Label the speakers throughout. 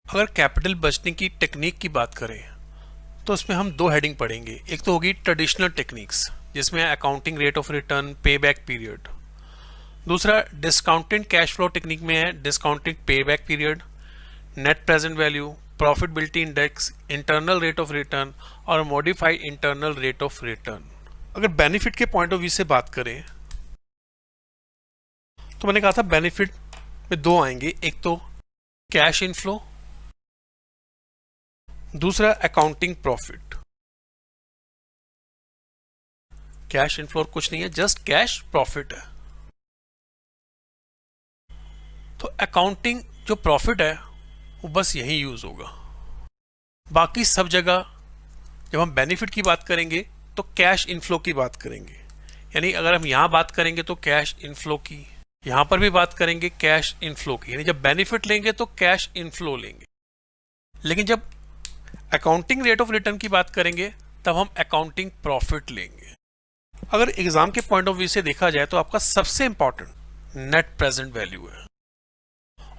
Speaker 1: अगर कैपिटल बचने की टेक्निक की बात करें तो उसमें हम दो हेडिंग पढ़ेंगे। एक तो होगी ट्रेडिशनल टेक्निक्स जिसमें accounting rate of return, pay back period. दूसरा डिस्काउंटेड कैश फ्लो टेक्निक में है discounted pay back period, net present value, profitability index, internal rate of return और modified internal rate of return. अगर benefit के point of view से बात करें तो मैंने कहा था बेनिफिट में दो आएंगे, एक तो कैश इनफ्लो, दूसरा अकाउंटिंग प्रॉफिट। कैश इनफ्लो कुछ नहीं है, जस्ट कैश प्रॉफिट है। तो अकाउंटिंग जो प्रॉफिट है वो बस यही यूज होगा। बाकी सब जगह जब हम बेनिफिट की बात करेंगे तो कैश इनफ्लो की बात करेंगे। यानी अगर हम यहां बात करेंगे तो कैश इनफ्लो की, यहां पर भी बात करेंगे कैश इनफ्लो की। यानी जब बेनिफिट लेंगे तो कैश इनफ्लो लेंगे, लेकिन जब अकाउंटिंग रेट ऑफ रिटर्न की बात करेंगे तब हम अकाउंटिंग प्रॉफिट लेंगे। अगर एग्जाम के पॉइंट ऑफ व्यू से देखा जाए तो आपका सबसे इंपॉर्टेंट नेट प्रेजेंट वैल्यू है।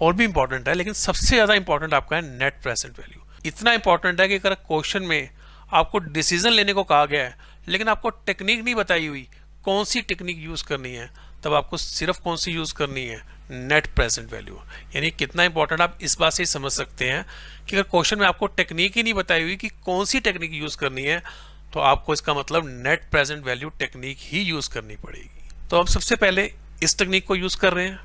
Speaker 1: और भी इंपॉर्टेंट है लेकिन सबसे ज्यादा इंपॉर्टेंट आपका है नेट प्रेजेंट वैल्यू। इतना इंपॉर्टेंट है कि अगर क्वेश्चन में आपको डिसीजन लेने को कहा गया है लेकिन आपको टेक्निक नहीं बताई हुई कौन सी टेक्निक यूज करनी है, तब आपको सिर्फ कौन सी यूज करनी है, नेट प्रेजेंट वैल्यू। यानी कितना इंपॉर्टेंट आप इस बात से ही समझ सकते हैं कि अगर क्वेश्चन में आपको टेक्निक ही नहीं बताई हुई कि कौन सी टेक्निक यूज करनी है तो आपको इसका मतलब नेट प्रेजेंट वैल्यू टेक्निक ही यूज करनी पड़ेगी। तो हम सबसे पहले इस टेक्निक को यूज कर रहे हैं,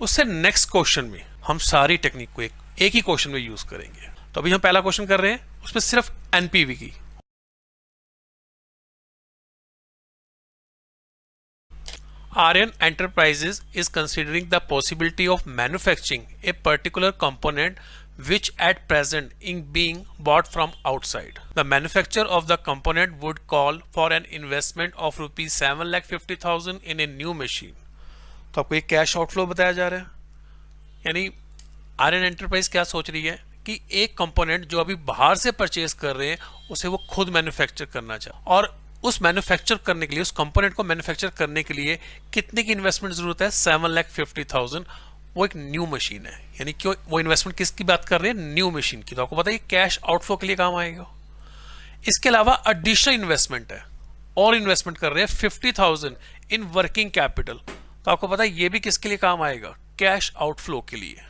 Speaker 1: उससे नेक्स्ट क्वेश्चन में हम सारी टेक्निक को एक ही क्वेश्चन में यूज करेंगे। तो अभी हम पहला क्वेश्चन कर रहे हैं, उसमें सिर्फ एनपीवी की। Aryan Enterprises is considering the possibility of manufacturing a particular component which at present is being bought from outside. The manufacturer of the component would call for an investment of rupees 7,50,000 in a new machine. तो आपको एक cash outflow बताया जा रहा है। यानी Aryan enterprise क्या सोच रही है कि एक कंपोनेंट जो अभी बाहर से परचेज कर रहे हैं उसे वो खुद मैन्युफैक्चर करना चाहे, और उस मैन्युफैक्चर करने के लिए, उस कंपोनेंट को मैन्युफैक्चर करने के लिए कितने की इन्वेस्टमेंट जरूरत है, 7,50,000। वो एक न्यू मशीन है। यानी क्यों वो इन्वेस्टमेंट किसकी बात कर रहे हैं, न्यू मशीन की। तो आपको पता है कैश आउटफ्लो के लिए काम आएगा। इसके अलावा एडिशनल इन्वेस्टमेंट है, और इन्वेस्टमेंट कर रहे हैं 50,000 इन वर्किंग कैपिटल। तो आपको पता है ये भी किसके लिए काम आएगा, कैश आउटफ्लो के लिए।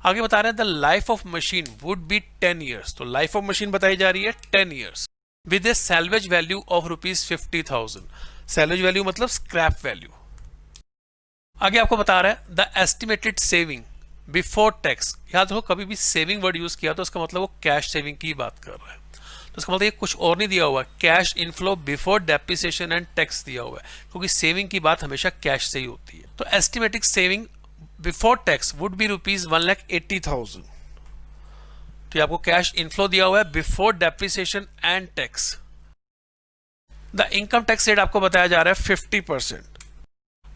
Speaker 1: आगे बता रहे हैं the life of machine would be 10 years. तो लाइफ ऑफ मशीन बताई जा रही है 10 years with A salvage value of rupees 50,000। Salvage value मतलब स्क्रैप वैल्यू। आगे आपको बता रहा है the estimated saving before tax. याद रखो कभी भी सेविंग वर्ड यूज किया तो इसका मतलब वो कैश सेविंग की बात कर रहा है। तो इसका मतलब ये कुछ और नहीं दिया हुआ है, cash inflow before depreciation and tax दिया हुआ है, क्योंकि सेविंग की बात हमेशा कैश से ही होती है। तो estimated saving before tax would be rupees 1,80,000। तो आपको कैश इनफ्लो दिया हुआ है before depreciation and tax. The income tax rate आपको बताया जा रहा है 50%।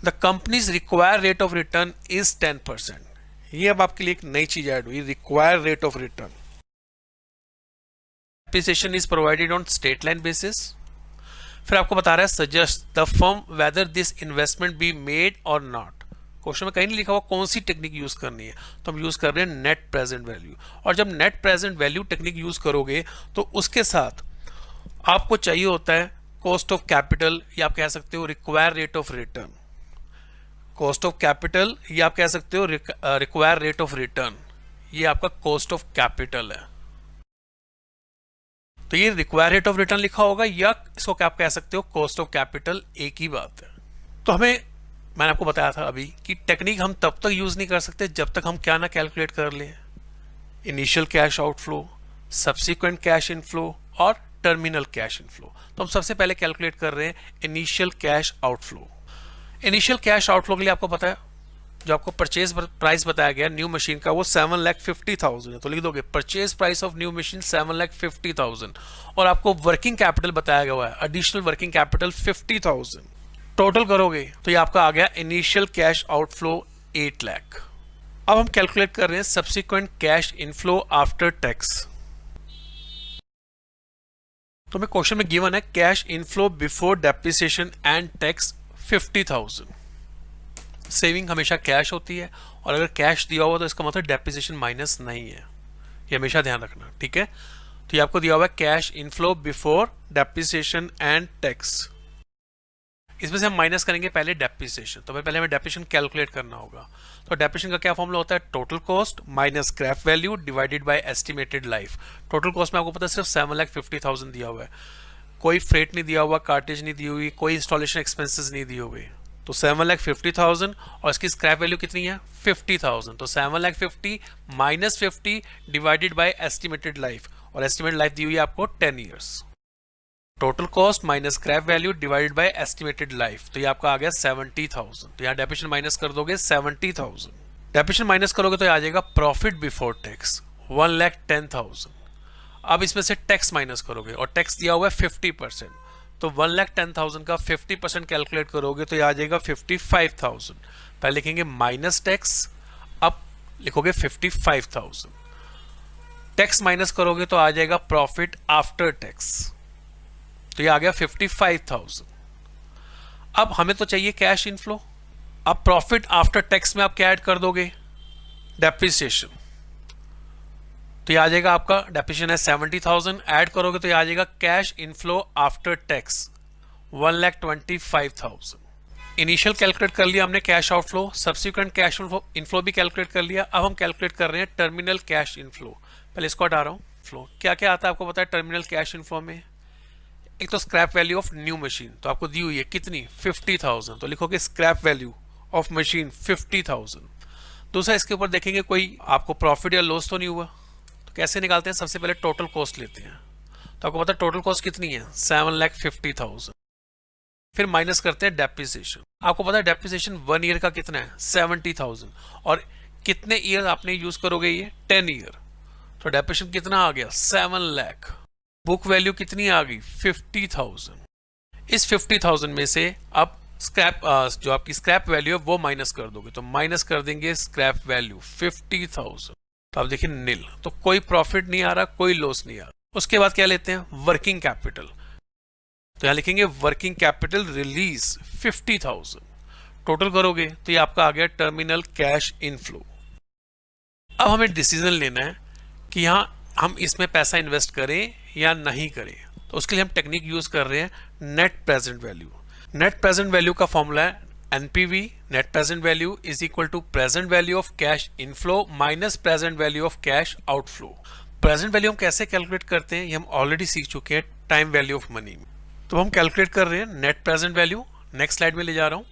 Speaker 1: The companies require rate of return is 10%। ये अब आपके लिए एक नई चीज ऐड हुई, require rate of return. Depreciation is provided on state line basis. फिर आपको बता रहा है suggest the firm whether this investment be made और नॉट। क्वेश्चन में कहीं नहीं लिखा हुआ कौन सी टेक्निक यूज करनी है, तो हम यूज कर रहे हैं नेट प्रेजेंट वैल्यू। और जब net present value technique use करोगे तो उसके साथ आपको चाहिए होता है कॉस्ट ऑफ कैपिटल, या आप कह सकते हो require rate of return. Cost of capital या आप कह सकते हो रिक्वायर रेट ऑफ रिटर्न, ये आपका कॉस्ट ऑफ कैपिटल है। तो ये रिक्वायर रेट ऑफ रिटर्न लिखा होगा या इसको क्या आप कह सकते हो कॉस्ट ऑफ कैपिटल, एक ही बात है। तो मैंने आपको बताया था अभी कि टेक्निक हम तब तक यूज नहीं कर सकते जब तक हम क्या ना कैलकुलेट कर लें, initial cash outflow, subsequent cash inflow और टर्मिनल कैश इनफ्लो। तो हम सबसे पहले कैलकुलेट कर रहे हैं initial cash outflow. Initial cash outflow के लिए आपको पता है जो आपको परचेज प्राइस बताया गया न्यू मशीन का वो 7,50,000 है। तो लिख दोगे purchase price of new machine 7,50,000, और आपको वर्किंग कैपिटल बताया गया है एडिशनल वर्किंग कैपिटल 50,000। टोटल करोगे तो ये आपका आ गया इनिशियल कैश आउटफ्लो 8 लाख। अब हम कैलकुलेट कर रहे हैं subsequent cash inflow after tax. तो मैं क्वेश्चन में गिवन है cash inflow before depreciation and tax 50,000। Saving हमेशा कैश होती है, और अगर कैश दिया हुआ तो इसका मतलब डेप्रिसिएशन माइनस नहीं है। ये हमेशा ध्यान रखना, ठीक है। तो ये आपको दिया हुआ है cash inflow before depreciation and tax. इसमें से हम माइनस करेंगे पहले डेप्रिसिएशन, तो पहले हमें डेप्रिसिएशन कैलकुलेट करना होगा। तो डेप्रिसिएशन का क्या फॉर्मूला होता है, total cost minus scrap value divided by estimated life. Total cost में आपको पता है सिर्फ 7,50,000 दिया हुआ है, कोई फ्रेट नहीं दिया हुआ, कार्टेज नहीं दी हुई, कोई इंस्टॉलेशन एक्सपेंसेस नहीं दिए हुए। तो 7,50,000 और इसकी स्क्रैप वैल्यू कितनी है 50,000। तो 7,50,000 minus 50 divided by estimated life, और एस्टिमेटेड लाइफ दी हुई है आपको 10 years. Total cost minus scrap value divided by estimated life, तो ये आपका आ गया 70,000। तो यहाँ डेप्रिसिएशन माइनस कर दोगे 70,000, डेप्रिसिएशन माइनस करोगे तो आ जाएगा प्रॉफिट बिफोर टैक्स 1,10,000। अब इसमें से टैक्स माइनस करोगे और टैक्स दिया हुआ है 50%, तो 1,10,000 का 50% कैलकुलेट करोगे तो ये आ जाएगा 55,000। पहले लिखेंगे माइनस टैक्स, अब लिखोगे 55,000। टैक्स माइनस करोगे तो आ जाएगा प्रॉफिट आफ्टर टैक्स, तो ये आ गया 55,000। अब हमें तो चाहिए कैश इनफ्लो। अब प्रॉफिट आफ्टर टैक्स में आप क्या ऐड कर दोगे, डेप्रिसिएशन। तो ये आ जाएगा आपका डेप्रिसिएशन है 70,000, ऐड करोगे तो ये आ जाएगा cash inflow after tax 1,25,000। Initial calculate कर लिया हमने cash outflow, subsequent cash inflow भी कैलकुलेट कर लिया। अब हम कैलकुलेट कर रहे हैं टर्मिनल कैश इनफ्लो। पहले इसको हटा रहा हूँ। फ्लो क्या क्या आता है आपको पता है टर्मिनल कैश इनफ्लो में, एक तो scrap value of new machine, तो आपको दी हुई है कितनी 50,000, तो लिखोगे स्क्रैप वैल्यू ऑफ मशीन 50,000। दूसरा इसके ऊपर देखेंगे कोई आपको प्रॉफिट या लॉस तो नहीं हुआ, तो कैसे निकालते हैं, सबसे पहले टोटल कॉस्ट लेते हैं। तो आपको पता है टोटल कॉस्ट कितनी है 7,50,000, फिर माइनस करते हैं डेप्रिसिएशन। आपको पता है डेप्रिसिएशन 1 ईयर का कितना है 70,000, और कितने ईयर आपने यूज करोगे ये 10 ईयर, तो डेप्रिसिएशन कितना आ गया 7 लाख। बुक वैल्यू कितनी आ गई 50,000। इस 50,000 में से अब स्क्रैप जो आपकी स्क्रैप वैल्यू है वो माइनस कर दोगे, तो माइनस कर देंगे स्क्रैप वैल्यू 50,000, तो आप देखिए नील, तो कोई प्रॉफिट नहीं आ रहा, कोई लॉस नहीं आ रहा। उसके बाद क्या लेते हैं वर्किंग कैपिटल, तो यहां लिखेंगे वर्किंग कैपिटल रिलीज 50,000। टोटल करोगे तो ये आपका आ गया टर्मिनल कैश इनफ्लो। अब हमें डिसीजन लेना है कि यहां हम इसमें पैसा इन्वेस्ट करें या नहीं करें, तो उसके लिए हम टेक्निक यूज कर रहे हैं net present value. Net present value का फॉर्मूला है NPV, net present value is equal to present value of cash inflow minus present value of cash outflow. Present value हम कैसे कैलकुलेट करते हैं ये हम ऑलरेडी सीख चुके हैं टाइम वैल्यू ऑफ मनी में, तो हम कैलकुलेट कर रहे हैं net present value. Next slide में ले जा रहा हूं।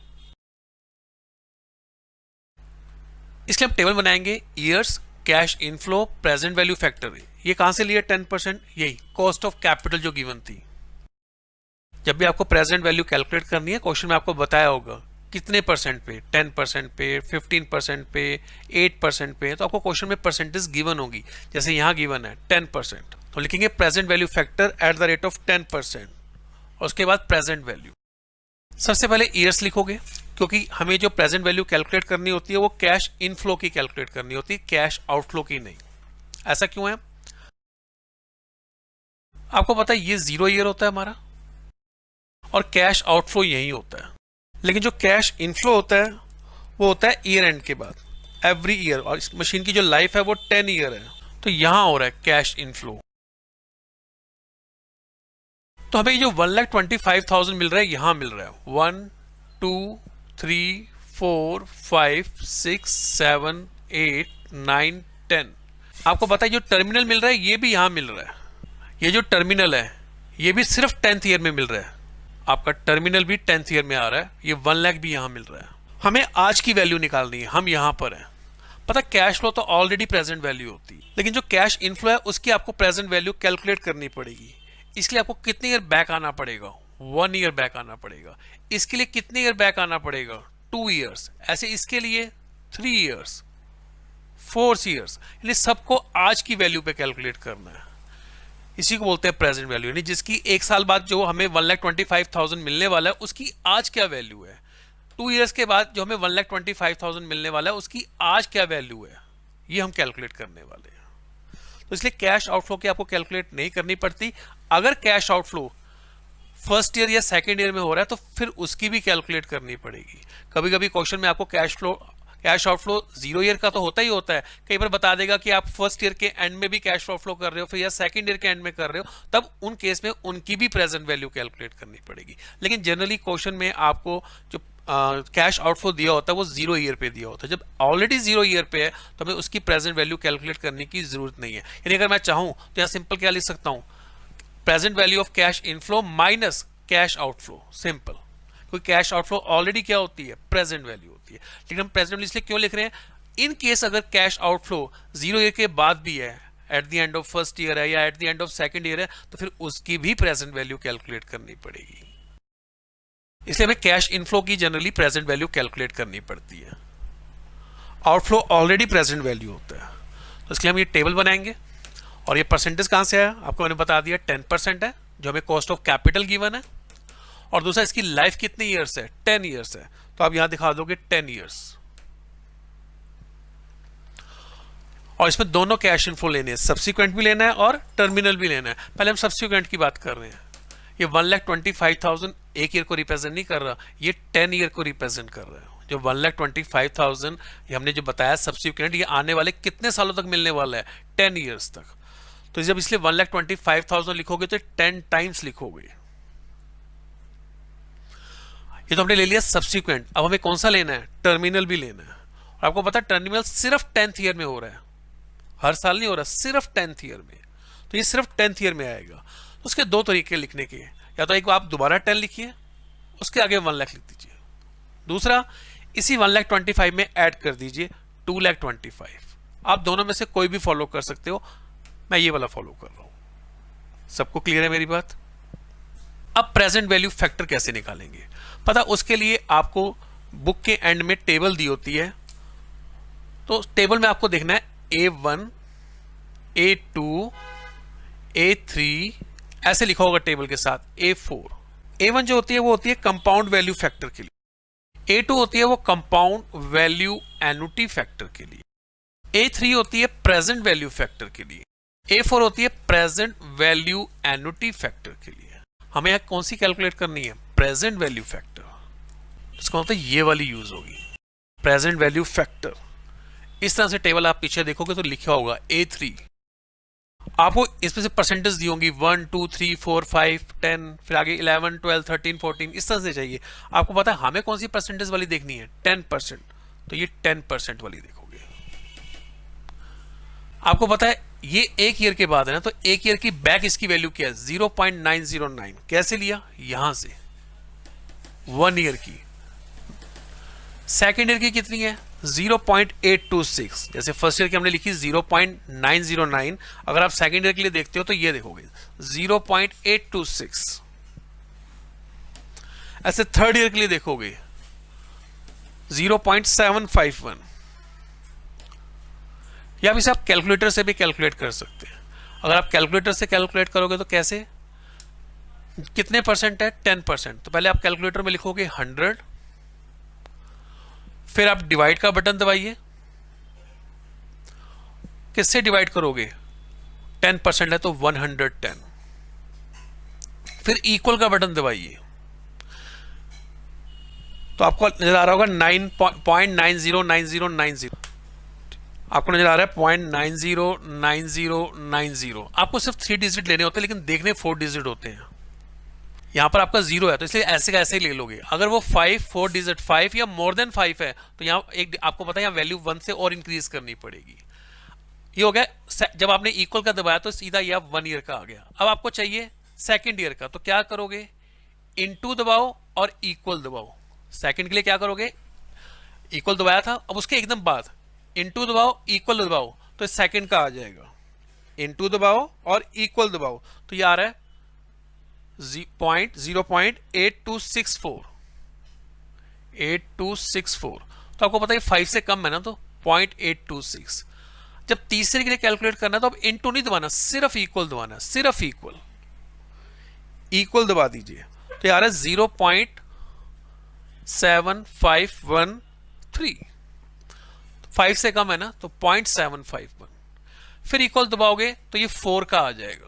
Speaker 1: इसलिए हम टेबल बनाएंगे years cash inflow present value factor. ये कहां से लिया 10%, यही कॉस्ट ऑफ कैपिटल जो गिवन थी। जब भी आपको प्रेजेंट वैल्यू कैलकुलेट करनी है क्वेश्चन में आपको बताया होगा कितने परसेंट पे, 10% पे, 15% पे, 8% पे, तो आपको क्वेश्चन में परसेंटेज गिवन होगी। जैसे यहां गिवन है 10%, तो लिखेंगे present value factor at the rate of 10%, और उसके बाद प्रेजेंट वैल्यू। सबसे पहले ईयर्स लिखोगे, क्योंकि हमें जो प्रेजेंट वैल्यू कैलकुलेट करनी होती है वो कैश इनफ्लो की कैलकुलेट करनी होती है, कैश आउटफ्लो की नहीं। ऐसा क्यों है, आपको पता है ये 0 ईयर होता है हमारा, और कैश आउटफ्लो यही होता है। लेकिन जो कैश इनफ्लो होता है वो होता है ईयर एंड के बाद, एवरी ईयर, और इस मशीन की जो लाइफ है वो 10 ईयर है, तो यहां हो रहा है कैश इनफ्लो। तो हमें जो 1,25,000 मिल रहा है यहां मिल रहा है 1 2 3 4 5 6 7 8 9 10। आपको पता है जो टर्मिनल मिल रहा है ये भी यहां मिल रहा है, ये जो टर्मिनल है ये भी सिर्फ 10th ईयर में मिल रहा है। आपका टर्मिनल भी 10th ईयर में आ रहा है, ये 1 लाख भी यहां मिल रहा है। हमें आज की वैल्यू निकालनी है, हम यहां पर हैं। पता कैश फ्लो तो ऑलरेडी प्रेजेंट वैल्यू होती है, लेकिन जो कैश इनफ्लो है उसकी आपको प्रेजेंट वैल्यू कैलकुलेट करनी पड़ेगी। इसलिए आपको कितने ईयर बैक आना पड़ेगा 1 ईयर बैक आना पड़ेगा। इसके लिए कितने ईयर बैक आना पड़ेगा 2 ईयर्स। ऐसे इसके लिए 3 ईयर्स, 4 ईयर्स, यानी सबको आज की वैल्यू पे कैलकुलेट करना है। इसी को बोलते हैं प्रेजेंट वैल्यू, यानी जिसकी 1 साल बाद जो हमें 1,25,000 मिलने वाला है उसकी आज क्या वैल्यू है, 2 ईयर्स के बाद जो हमें 1,25,000 मिलने वाला है उसकी आज क्या वैल्यू है, ये हम कैलकुलेट करने वाले हैं। तो इसलिए कैश आउटफ्लो की आपको कैलकुलेट नहीं करनी पड़ती। अगर कैश आउटफ्लो फर्स्ट ईयर या सेकेंड ईयर में हो रहा है तो फिर उसकी भी कैलकुलेट करनी पड़ेगी। कभी कभी क्वेश्चन में आपको cash flow cash outflow 0 year का तो होता ही होता है, कई बार बता देगा कि आप फर्स्ट ईयर के एंड में भी कैश आउटफ्लो कर रहे हो फिर या सेकंड ईयर के एंड में कर रहे हो, तब उन केस में उनकी भी प्रेजेंट वैल्यू कैलकुलेट करनी पड़ेगी। लेकिन जनरली क्वेश्चन में आपको जो कैश आउटफ्लो दिया होता है वो 0 ईयर पे दिया होता है। जब ऑलरेडी 0 ईयर पे है तो हमें उसकी प्रेजेंट वैल्यू कैलकुलेट करने की जरूरत नहीं है। यानी अगर मैं चाहूं तो यहाँ सिंपल क्या लिख सकता हूं, present value of cash inflow minus cash outflow, simple. कोई कैश आउटफ्लो ऑलरेडी क्या होती है, प्रेजेंट वैल्यू होती है। लेकिन हम प्रेजेंट वैल्यू इसलिए क्यों लिख रहे हैं, इन केस अगर कैश आउटफ्लो 0 ईयर के बाद भी है, at the end of first year है या at the end of second year है, तो फिर उसकी भी प्रेजेंट वैल्यू कैलकुलेट करनी पड़ेगी। इसलिए हमें कैश इनफ्लो की जनरली प्रेजेंट वैल्यू कैलकुलेट करनी पड़ती है। आउटफ्लो ऑलरेडी प्रेजेंट वैल्यू होता है, तो इसके लिए हम ये टेबल बनाएंगे। और ये परसेंटेज कहां से आया, आपको मैंने बता दिया 10% है, जो हमें कॉस्ट ऑफ कैपिटल गिवन है। और दूसरा इसकी लाइफ कितने ईयर्स है, 10 ईयर्स है, तो आप यहां दिखा दोगे 10 ईयर्स। और इसमें दोनों कैश इनफ्लो लेने हैं, सब्सिक्वेंट भी लेना है और टर्मिनल भी लेना है। पहले हम सब्सिक्वेंट की बात कर रहे हैं। ये 1,25,000 एक ईयर को रिप्रेजेंट नहीं कर रहा, ये 10 ईयर को रिप्रेजेंट कर रहा है। जो 1,25,000 ये हमने जो बताया सब्सिक्वेंट, ये आने वाले कितने सालों तक मिलने वाला है, 10 ईयर्स तक। तो जब इसलिए 1,25,000 लिखोगे तो 10 टाइम्स लिखोगे। ये तो हमने ले लिया सब्सिक्वेंट। अब हमें कौन सा लेना है, टर्मिनल भी लेना है। और आपको पता है टर्मिनल सिर्फ 10th ईयर में हो रहा है, हर साल नहीं हो रहा, सिर्फ 10th ईयर में। तो ये सिर्फ 10th ईयर में आएगा। उसके दो तरीके लिखने के, या तो एक आप दोबारा 10 लिखिए, उसके आगे 1 लाख लिख दीजिए। दूसरा इसी 1,25,000 में ऐड कर दीजिए 2,25,000। आप दोनों में से कोई भी फॉलो कर सकते हो, मैं ये वाला फॉलो कर रहा हूं। सबको क्लियर है मेरी बात। अब प्रेजेंट वैल्यू फैक्टर कैसे निकालेंगे, पता उसके लिए आपको बुक के एंड में टेबल दी होती है। तो टेबल में आपको देखना है A1, A2, A3 ऐसे लिखा होगा टेबल के साथ, A4। A1 जो होती है वो होती है कंपाउंड वैल्यू फैक्टर के लिए, A2 होती है वो कंपाउंड वैल्यू एनुटी फैक्टर के लिए, A3 होती है प्रेजेंट वैल्यू फैक्टर के लिए, A4 होती है प्रेजेंट वैल्यू एनुटी फैक्टर के लिए। हमें यहां कौन सी कैलकुलेट करनी है, प्रेजेंट वैल्यू फैक्टर। इसका मतलब ये वाली यूज होगी, प्रेजेंट वैल्यू फैक्टर। इस तरह से टेबल आप पीछे देखोगे तो लिखा होगा A3। आपको इसमें से परसेंटेज दी होंगी 1, 2, 3, 4, 5, 10, फिर आगे 11, 12, 13, 14 इस तरह से चाहिए। आपको पता है हमें कौन सी परसेंटेज वाली देखनी है, 10%, तो ये 10% वाली देखोगे। आपको पता है ये एक ईयर के बाद है ना, तो एक ईयर की बैक इसकी वैल्यू क्या है, 0.909। कैसे लिया, यहां से 1 ईयर की। सेकेंड ईयर की कितनी है, 0.826। जैसे फर्स्ट ईयर की हमने लिखी 0.909, अगर आप सेकेंड ईयर के लिए देखते हो तो ये देखोगे 0.826। ऐसे थर्ड ईयर के लिए देखोगे 0.751। या इसे आप कैलकुलेटर से भी कैलकुलेट कर सकते हैं। अगर आप कैलकुलेटर से कैलकुलेट करोगे तो कैसे, कितने परसेंट है, 10%। तो पहले आप कैलकुलेटर में लिखोगे 100, फिर आप डिवाइड का बटन दबाइए। किससे डिवाइड करोगे, 10% है तो 110। फिर इक्वल का बटन दबाइए, तो आपको नजर आ रहा होगा 9.909090। आपको नजर आ रहा है 0.909090। आपको सिर्फ 3 डिजिट लेने होते हैं, लेकिन देखने 4 डिजिट होते हैं। यहां पर आपका 0 है तो इसलिए ऐसे का ऐसे ही ले लोगे। अगर वो 4 डिजिट 5 या मोर देन 5 है तो यहाँ एक आपको पता है यहाँ वैल्यू 1 से और इंक्रीज करनी पड़ेगी। ये हो गया। जब आपने इक्वल का दबाया तो सीधा यह 1 ईयर का आ गया। अब आपको चाहिए सेकेंड ईयर का, तो क्या करोगे, इनटू दबाओ और इक्वल दबाओ। सेकेंड के लिए क्या करोगे, इक्वल दबाया था, अब उसके एकदम बाद इनटू दबाओ, इक्वल दबाओ, तो सेकंड का आ जाएगा। इनटू दबाओ और इक्वल दबाओ, तो ये आ रहा है 0.8264। 8264, तो आपको पता है 5 से कम है ना, तो 0.826। जब तीसरे के लिए कैलकुलेट करना है तो अब इनटू नहीं दबाना, सिर्फ इक्वल दबाना, सिर्फ इक्वल। इक्वल दबा दीजिए तो ये आ रहा है 0.7513। 5 से कम है ना, तो 0.751। फिर इक्वल दबाओगे तो ये 4 का आ जाएगा।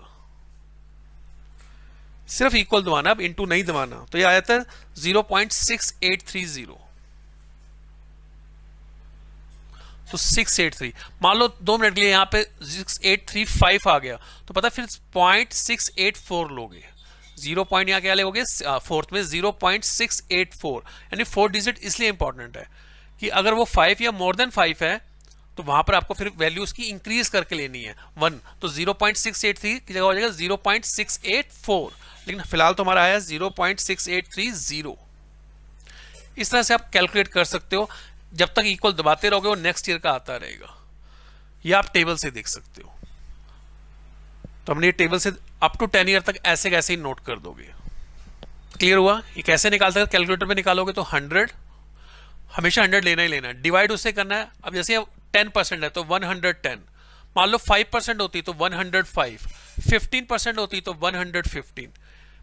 Speaker 1: सिर्फ इक्वल दबाना, अब इनटू नहीं दबाना, तो ये आ जाता है 0.6830। तो 683, मान लो 2 मिनट के लिए यहाँ पे 6835 आ गया तो पता फिर 0.684 लोगे, 0 पॉइंट यहाँ क्या लोगे फोर्थ में 0.684, यानी 4 डिजिट इसलिए इंपॉर्टेंट है कि अगर वो 5 या मोर देन 5 है तो वहां पर आपको फिर वैल्यू उसकी इंक्रीज करके लेनी है 1, तो 0.683 की जगह हो जाएगा 0.684, लेकिन फिलहाल तो हमारा आया 0.6830। इस तरह से आप कैलकुलेट कर सकते हो, जब तक इक्वल दबाते रहोगे वो नेक्स्ट ईयर का आता रहेगा, या आप टेबल से देख सकते हो। तो हमने ये टेबल से अप टू 10 ईयर तक ऐसे कैसे ही नोट कर दोगे। क्लियर हुआ? ये कैसे निकालते हैं? कैलकुलेटर पे निकालोगे तो 100, हमेशा 100 लेना ही लेना है, डिवाइड उससे करना है। अब जैसे 10% है तो 110, मान लो 5% होती तो 105, 15% होती तो 115,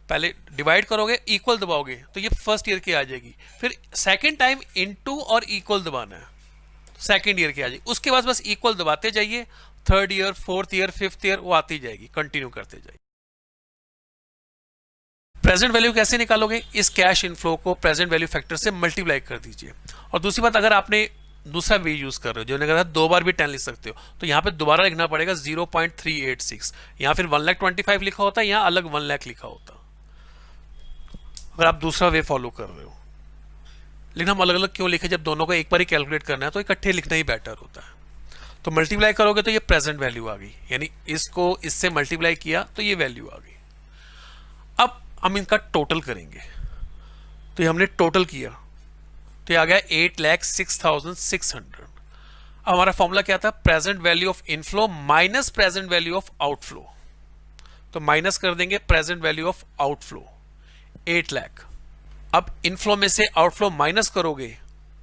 Speaker 1: पहले डिवाइड करोगे इक्वल दबाओगे तो ये फर्स्ट ईयर की आ जाएगी, फिर सेकंड टाइम इनटू और इक्वल दबाना है, सेकंड ईयर की आ जाएगी, उसके बाद बस इक्वल दबाते जाइए, third year, fourth year, fifth year वो आती जाएगी, कंटिन्यू करते जाइए। प्रेजेंट वैल्यू कैसे निकालोगे? इस कैश इनफ्लो को प्रेजेंट वैल्यू फैक्टर से मल्टीप्लाई कर दीजिए। और दूसरी बात, अगर आपने दूसरा वे यूज कर रहे हो जो मैंने कहा 2 बार भी 10 लिख सकते हो, तो यहाँ पे दोबारा लिखना पड़ेगा 0.386, यहाँ फिर 1,25,000 लिखा होता है, यहाँ अलग 1 लाख लिखा होता अगर आप दूसरा वे फॉलो कर रहे हो। लेकिन हम अलग अलग क्यों लिखे? जब दोनों को एक बार ही कैलकुलेट करना है तो इकट्ठे लिखना ही बेटर होता है। तो मल्टीप्लाई करोगे तो ये प्रेजेंट वैल्यू आ गई, यानी इसको इससे मल्टीप्लाई किया तो ये वैल्यू आ गई। अब हम इनका टोटल करेंगे, तो ये हमने टोटल किया तो ये आ गया 8,06,600। अब हमारा फॉर्मूला क्या था? Present value of inflow minus present value of outflow, तो माइनस कर देंगे present value of outflow 8 lakh. अब इनफ्लो में से आउटफ्लो माइनस करोगे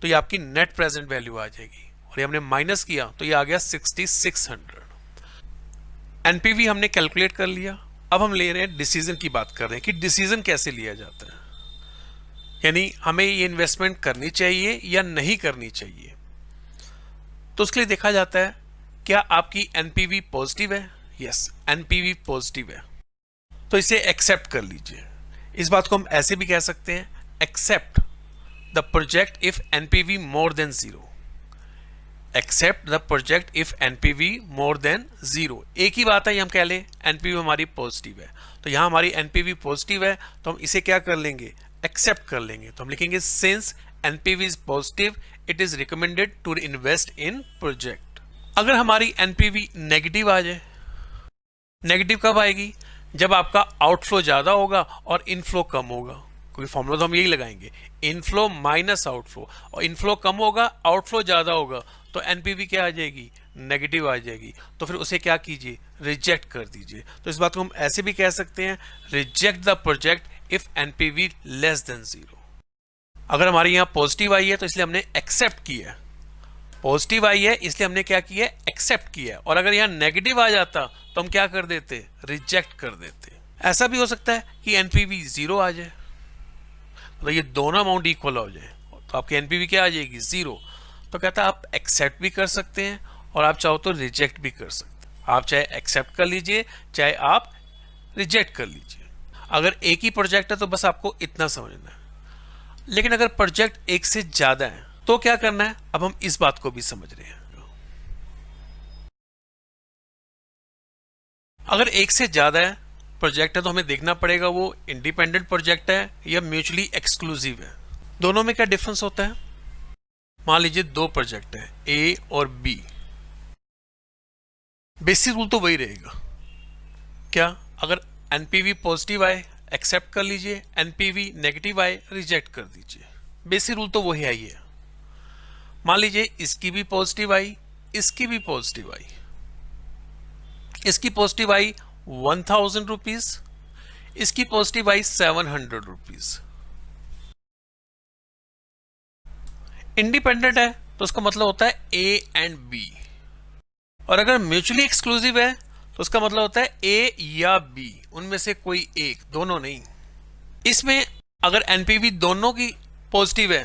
Speaker 1: तो ये आपकी नेट प्रेजेंट वैल्यू आ जाएगी, और ये हमने माइनस किया तो ये आ गया 6,600। एनपीवी हमने कैलकुलेट कर लिया। अब हम ले रहे हैं डिसीजन की बात कर रहे हैं कि डिसीजन कैसे लिया जाता है, यानी हमें ये इन्वेस्टमेंट करनी चाहिए या नहीं करनी चाहिए। तो उसके लिए देखा जाता है क्या आपकी एनपीवी पॉजिटिव है? यस, एनपीवी पॉजिटिव है तो इसे एक्सेप्ट कर लीजिए। इस बात को हम ऐसे भी कह सकते हैं, accept the project if NPV more than 0, accept the project if NPV more than 0। एक ही बात है, ये हम कह लें एनपीवी हमारी पॉजिटिव है, तो यहां हमारी एनपीवी पॉजिटिव है तो हम इसे क्या कर लेंगे? एक्सेप्ट कर लेंगे। तो हम लिखेंगे since NPV is positive it is recommended to invest in project. अगर हमारी एनपीवी नेगेटिव आ जाए, नेगेटिव कब आएगी? जब आपका आउटफ्लो ज्यादा होगा और इनफ्लो कम होगा, क्योंकि फॉर्मूला तो हम यही लगाएंगे, इनफ्लो माइनस आउटफ्लो, और इनफ्लो कम होगा आउटफ्लो ज्यादा होगा तो एनपीवी क्या आ जाएगी? नेगेटिव आ जाएगी। तो फिर उसे क्या कीजिए? रिजेक्ट कर दीजिए। तो इस बात को हम ऐसे भी कह सकते हैं, reject the project if NPV less than 0। अगर हमारे यहाँ पॉजिटिव आई है तो इसलिए हमने एक्सेप्ट किया है, पॉजिटिव आई है इसलिए हमने क्या किया? एक्सेप्ट किया। और अगर यहाँ नेगेटिव आ जाता तो हम क्या कर देते? रिजेक्ट कर देते। ऐसा भी हो सकता है कि एनपीवी 0 आ जाए, मतलब ये दोनों अमाउंट इक्वल हो जाए, तो आपकी एनपीवी क्या आ जाएगी? 0। तो कहता है आप एक्सेप्ट भी कर सकते हैं और आप चाहो तो रिजेक्ट भी कर सकते हैं। आप चाहे एक्सेप्ट कर लीजिए, चाहे आप रिजेक्ट कर लीजिए। अगर एक ही प्रोजेक्ट है तो बस आपको इतना समझना है, लेकिन अगर प्रोजेक्ट एक से ज्यादा है तो क्या करना है? अब हम इस बात को भी समझ रहे हैं। अगर एक से ज्यादा है प्रोजेक्ट है तो हमें देखना पड़ेगा वो इंडिपेंडेंट प्रोजेक्ट है या म्यूचुअली एक्सक्लूसिव है। दोनों में क्या डिफरेंस होता है? मान लीजिए 2 प्रोजेक्ट है ए और बी, बेसिक रूल तो वही रहेगा। क्या? अगर एनपीवी पॉजिटिव आए एक्सेप्ट कर लीजिए, एनपीवी नेगेटिव आए रिजेक्ट कर दीजिए, बेसिक रूल तो वही आई है। मान लीजिए इसकी भी पॉजिटिव आई, इसकी भी पॉजिटिव आई, इसकी पॉजिटिव आई 1,000 रुपीज, इसकी पॉजिटिव आई 700 रुपीज। इंडिपेंडेंट है तो उसका मतलब होता है ए एंड बी, और अगर म्यूचुअली एक्सक्लूसिव है तो उसका मतलब होता है ए या बी, उनमें से कोई एक, दोनों नहीं। इसमें अगर एनपीवी दोनों की पॉजिटिव है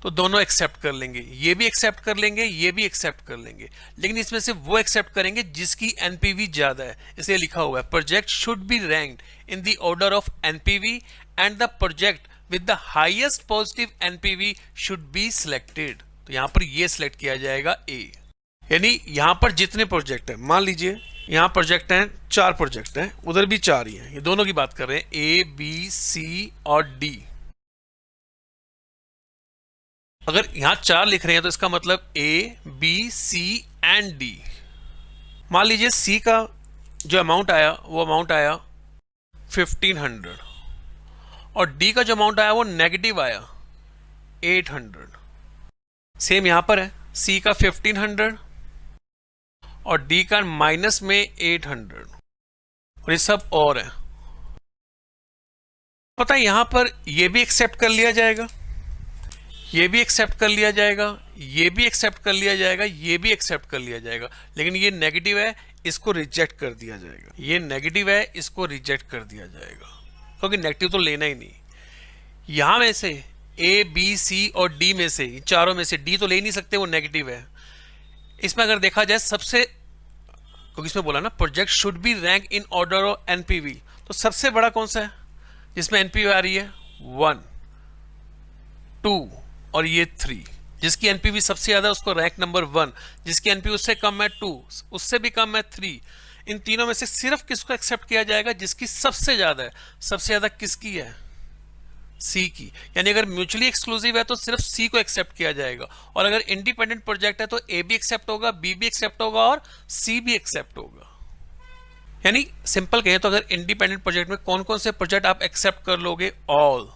Speaker 1: तो दोनों एक्सेप्ट कर लेंगे, ये भी एक्सेप्ट कर लेंगे, ये भी एक्सेप्ट कर लेंगे, लेकिन इसमें से वो एक्सेप्ट करेंगे जिसकी एनपीवी ज्यादा है। इसलिए लिखा हुआ है project should be ranked in the order of NPV and the project with the highest positive NPV should be selected. तो यहां पर ये सिलेक्ट किया जाएगा ए। यानी यहां पर जितने प्रोजेक्ट हैं, मान लीजिए यहां प्रोजेक्ट हैं 4 प्रोजेक्ट हैं, उधर भी 4 ही हैं, ये दोनों की बात कर रहे हैं, ए बी सी और डी। अगर यहां 4 लिख रहे हैं तो इसका मतलब A B C and D. मान लीजिए सी का जो अमाउंट आया वो अमाउंट आया 1500 और डी का जो अमाउंट आया वो नेगेटिव आया 800। सेम यहां पर है, सी का 1500 और डी का माइनस में 800 और ये सब और है। पता है यहां पर ये भी एक्सेप्ट कर लिया जाएगा, ये भी एक्सेप्ट कर लिया जाएगा, ये भी एक्सेप्ट कर लिया जाएगा, ये भी एक्सेप्ट कर लिया जाएगा, लेकिन ये नेगेटिव है, इसको रिजेक्ट कर दिया जाएगा। ये नेगेटिव है, इसको रिजेक्ट कर दिया जाएगा, क्योंकि नेगेटिव तो लेना ही नहीं। यहां में से ए बी सी और डी में से, चारों में से डी तो ले नहीं सकते, वो नेगेटिव है। इसमें अगर देखा जाए सबसे, क्योंकि इसमें बोला ना project should be rank in order of NPV, तो सबसे बड़ा कौन सा है जिसमें एनपीवी आ रही है 1 2 और ये 3। जिसकी एनपीवी सबसे ज्यादा उसको रैंक नंबर 1, जिसकी एनपीवी उससे कम है 2, उससे भी कम है 3। इन तीनों में से सिर्फ किसको एक्सेप्ट किया जाएगा, जिसकी सबसे ज्यादा है। सबसे ज्यादा किसकी है, सी की। यानी अगर म्यूचुअली एक्सक्लूसिव है तो सिर्फ सी को एक्सेप्ट किया जाएगा, और अगर इंडिपेंडेंट प्रोजेक्ट है तो ए भी एक्सेप्ट होगा, बी भी एक्सेप्ट होगा और सी भी एक्सेप्ट होगा। यानी सिंपल कहें तो अगर इंडिपेंडेंट प्रोजेक्ट में कौन कौन से प्रोजेक्ट आप एक्सेप्ट कर लोगे, ऑल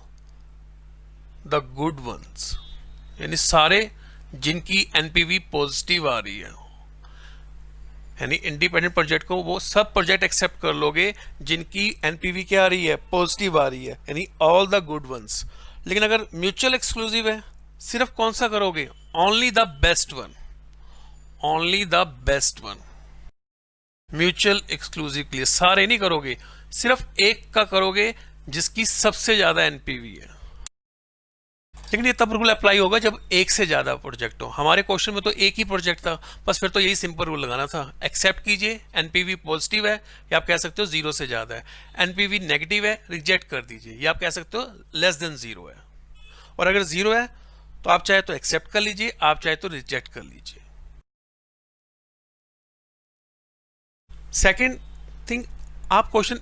Speaker 1: द गुड वंस, यानी सारे जिनकी एनपीवी पॉजिटिव आ रही है। यानी इंडिपेंडेंट प्रोजेक्ट को वो सब प्रोजेक्ट एक्सेप्ट कर लोगे जिनकी एनपीवी क्या आ रही है, पॉजिटिव आ रही है, यानी ऑल द गुड वंस। लेकिन अगर म्यूचुअल एक्सक्लूसिव है, सिर्फ कौन सा करोगे, only the best one, only the best one. Mutual exclusive के लिए सारे नहीं करोगे, सिर्फ एक का करोगे जिसकी सबसे ज्यादा एनपीवी है। लेकिन ये तब रूल अप्लाई होगा जब एक से ज्यादा प्रोजेक्ट हो। हमारे क्वेश्चन में तो एक ही प्रोजेक्ट था, बस फिर तो यही सिंपल रूल लगाना था, एक्सेप्ट कीजिए, एनपीवी पॉजिटिव है या आप कह सकते हो 0 से ज्यादा है, एनपीवी नेगेटिव है रिजेक्ट कर दीजिए, या आप कह सकते हो लेस देन 0 है। और अगर 0 है तो आप चाहे तो एक्सेप्ट कर लीजिए, आप चाहे तो रिजेक्ट कर लीजिए। सेकेंड थिंग, आप क्वेश्चन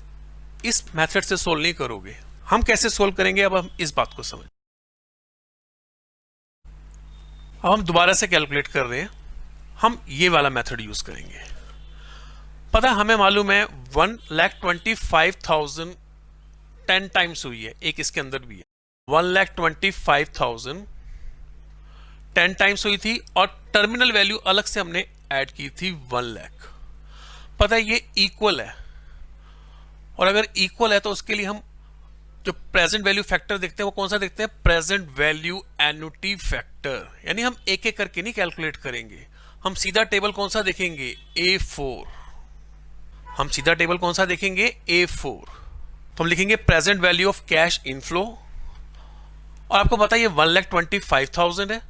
Speaker 1: इस मेथड से सोल्व नहीं करोगे। हम कैसे सोल्व करेंगे, अब हम इस बात को समझ। अब हम दोबारा से कैलकुलेट कर रहे हैं, हम ये वाला मेथड यूज करेंगे। पता है हमें मालूम है 1,25,000 10 टाइम्स हुई है, एक इसके अंदर भी है 1,25,000 10 टाइम्स हुई थी, और टर्मिनल वैल्यू अलग से हमने ऐड की थी 1 लाख। पता है ये इक्वल है, और अगर इक्वल है तो उसके लिए हम जो प्रेजेंट वैल्यू फैक्टर देखते हैं वो कौन सा देखते हैं, प्रेजेंट वैल्यू एन्युटी फैक्टर। यानी हम एक एक करके नहीं कैलकुलेट करेंगे, हम सीधा टेबल कौन सा देखेंगे, A4। हम सीधा टेबल कौन सा देखेंगे, A4। तो हम लिखेंगे present value of cash inflow, और आपको पता है ये 1,25,000 है,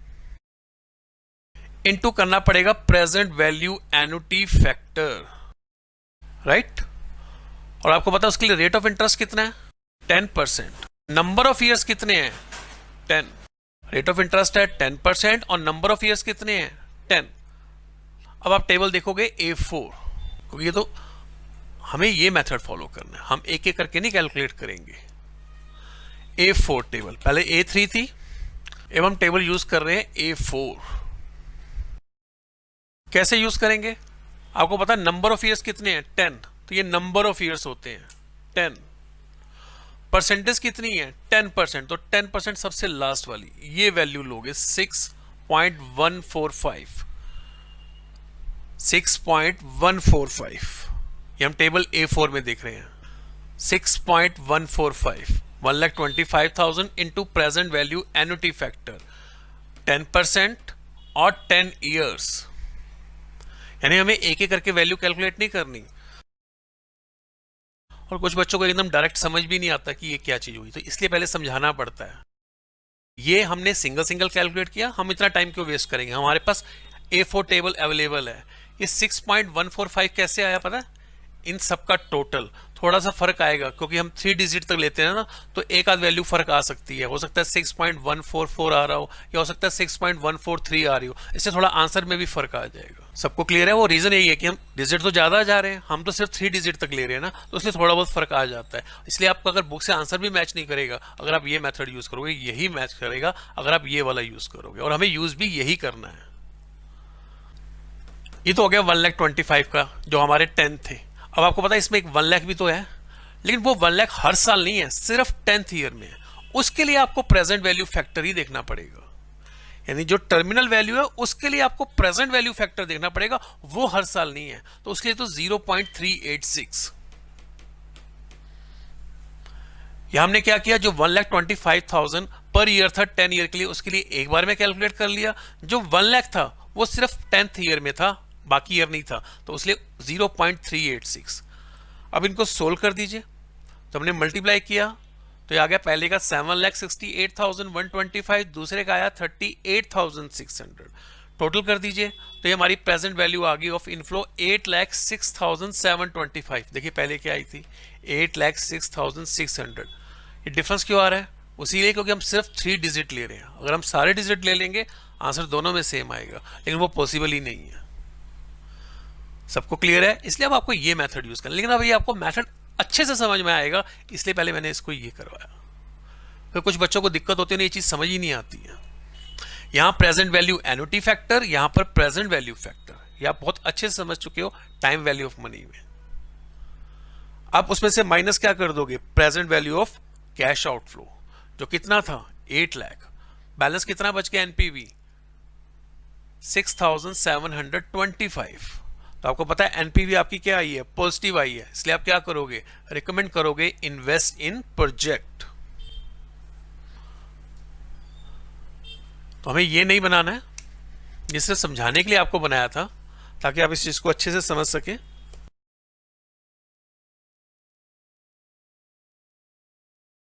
Speaker 1: इनटू करना पड़ेगा present value annuity factor, right. और आपको पता है उसके लिए रेट ऑफ इंटरेस्ट कितना है, 10%। नंबर ऑफ ईयर्स कितने हैं, 10। रेट ऑफ इंटरेस्ट है 10% और नंबर ऑफ ईयर्स कितने हैं, 10। अब आप टेबल देखोगे A4, क्योंकि ये तो हमें ये मेथड फॉलो करना है, हम एक एक करके नहीं कैलकुलेट करेंगे। A4 टेबल, पहले A3 थी, अब हम टेबल यूज कर रहे हैं A4। कैसे यूज करेंगे, आपको पता है नंबर ऑफ ईयर्स कितने हैं, 10, तो ये नंबर ऑफ ईयर्स होते हैं 10। परसेंटेज कितनी है, 10%, तो 10% सबसे लास्ट वाली ये वैल्यू लोगे 6.145। 6.145 ये हम टेबल A4 में देख रहे हैं। 6.145 1,25,000 into present value annuity factor 10% और 10 ईयर्स। यानी हमें एक एक करके वैल्यू कैलकुलेट नहीं करनी, और कुछ बच्चों को एकदम डायरेक्ट समझ भी नहीं आता कि ये क्या चीज हुई, तो इसलिए पहले समझाना पड़ता है। ये हमने सिंगल सिंगल कैलकुलेट किया, हम इतना टाइम क्यों वेस्ट करेंगे, हमारे पास A4 टेबल अवेलेबल है। ये 6.145 कैसे आया पता है, इन सबका टोटल। थोड़ा सा फर्क आएगा, क्योंकि हम 3 डिजिट तक लेते हैं ना, तो एक आध वैल्यू फर्क आ सकती है। हो सकता है 6.144 आ रहा हो, या हो सकता है 6.143 आ रही हो, इससे थोड़ा आंसर में भी फर्क आ जाएगा। सबको क्लियर है? वो रीजन यही है कि हम डिजिट तो ज्यादा जा रहे हैं, हम तो सिर्फ 3 डिजिट तक ले रहे हैं ना, तो इसलिए थोड़ा बहुत फर्क आ जाता है। इसलिए आपका अगर बुक से आंसर भी मैच नहीं करेगा अगर आप ये मेथड यूज करोगे, यही मैच करेगा अगर आप ये वाला यूज करोगे, और हमें यूज भी यही करना है। ये तो हो गया 1,25,000 का जो हमारे 10 थे। अब आपको पता है इसमें एक 1 लाख भी तो है, लेकिन वो 1 लाख हर साल नहीं है, सिर्फ 10th ईयर में है। उसके लिए आपको प्रेजेंट वैल्यू फैक्टर ही देखना पड़ेगा, यानी जो टर्मिनल वैल्यू है उसके लिए आपको प्रेजेंट वैल्यू फैक्टर देखना पड़ेगा, वो हर साल नहीं है। तो उसके लिए तो 0.386। यहां हमने क्या किया, जो 1,25,000 पर ईयर था 10 ईयर के लिए, उसके लिए एक बार में कैलकुलेट कर लिया। जो 1 लाख था वो सिर्फ 10th ईयर में था, बाकी ईयर नहीं था, तो उसलिए 0.386। अब इनको सोल्व कर दीजिए, तो हमने मल्टीप्लाई किया तो ये आ गया, पहले का 7,68,125, दूसरे का आया 38,600। टोटल कर दीजिए तो ये हमारी प्रेजेंट वैल्यू आ गई ऑफ इनफ्लो 8,06,725। देखिए पहले क्या आई थी, 8,06,600। ये डिफरेंस क्यों आ रहा है? उसी लिए क्योंकि हम सिर्फ 3 डिजिट ले रहे हैं। अगर हम सारे डिजिट ले लेंगे आंसर दोनों में सेम आएगा, लेकिन वो पॉसिबल ही नहीं है। सबको क्लियर है? इसलिए अब आपको ये मेथड यूज करना, लेकिन अब ये आपको मेथड अच्छे से समझ में आएगा, इसलिए पहले मैंने इसको ये करवाया। फिर कुछ बच्चों को दिक्कत होती है, ये चीज समझ ही नहीं आती है। यहां प्रेजेंट वैल्यू एन्युटी फैक्टर, यहां पर प्रेजेंट वैल्यू फैक्टर, ये आप बहुत अच्छे से समझ चुके हो टाइम वैल्यू ऑफ मनी में। आप उसमें से माइनस क्या कर दोगे, present value of cash outflow, जो कितना था 8 लाख। बैलेंस कितना बच गया एनपीवी 6,725। तो आपको पता है एनपीवी आपकी क्या आई है, पॉजिटिव आई है, इसलिए आप क्या करोगे, रिकमेंड करोगे इन्वेस्ट इन प्रोजेक्ट। तो हमें ये नहीं बनाना है, ये सिर्फ समझाने के लिए आपको बनाया था ताकि आप इस चीज को अच्छे से समझ सके।